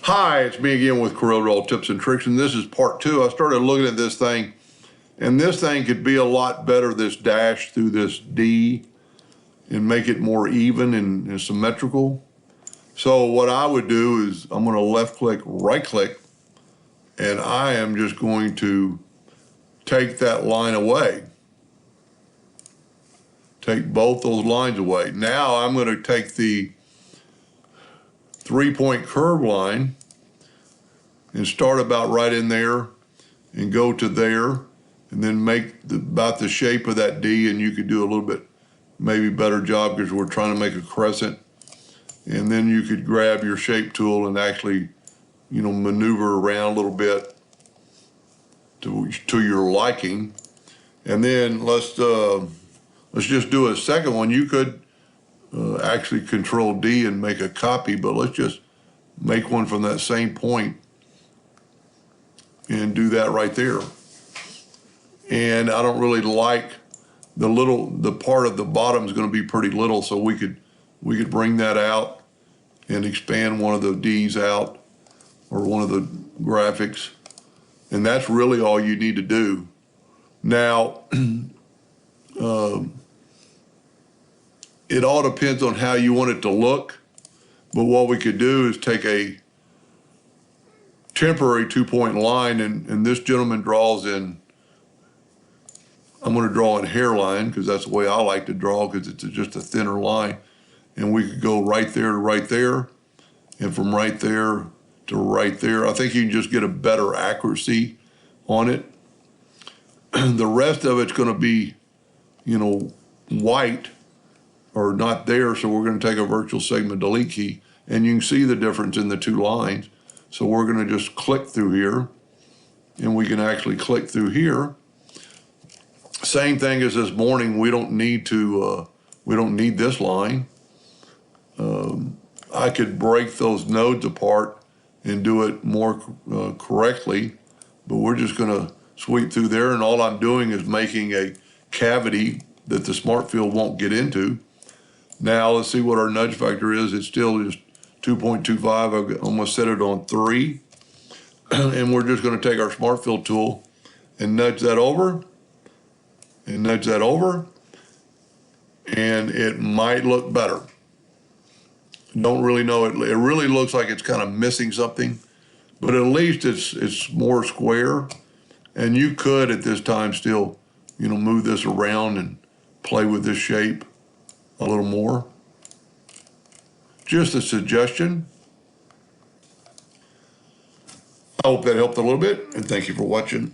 Hi, it's me again with Corel tips and tricks, and this is part 2. I started looking at this thing, and this thing could be a lot better, this dash through this D, and make it more even and symmetrical. So what I would do is I'm going to left click, right click, and I am just going to take that line away. Take both those lines away. Now I'm going to take the 3-point curve line and start about right in there and go to there and then make about the shape of that D, and you could do a little bit maybe better job because we're trying to make a crescent. And then you could grab your shape tool and actually, maneuver around a little bit to your liking. And then let's just do a second one. You could actually Control D and make a copy, but let's just make one from that same point and do that right there. And I don't really like the part of the bottom is going to be pretty little, so we could bring that out and expand one of the D's out or one of the graphics. And that's really all you need to do. Now, it all depends on how you want it to look, but what we could do is take a temporary 2-point line, and this gentleman draws in, I'm going to draw in hairline because that's the way I like to draw because it's just a thinner line. And we could go right there to right there, and from right there to right there. I think you can just get a better accuracy on it. The rest of it's going to be, white or not there, so we're going to take a virtual segment delete key, and you can see the difference in the two lines. So we're going to just click through here, and we can actually click through here. Same thing as this morning. We don't need this line. I could break those nodes apart and do it more correctly, but we're just going to sweep through there, and all I'm doing is making a cavity that the smart field won't get into. Now let's see what our nudge factor is. It's still just 2.25. I've almost set it on 3. And we're just going to take our smart fill tool and nudge that over and nudge that over, and it might look better. Don't really know. It really looks like it's kind of missing something, but at least it's more square. And you could at this time still, move this around and play with this shape a little more. Just a suggestion. I hope that helped a little bit, and thank you for watching.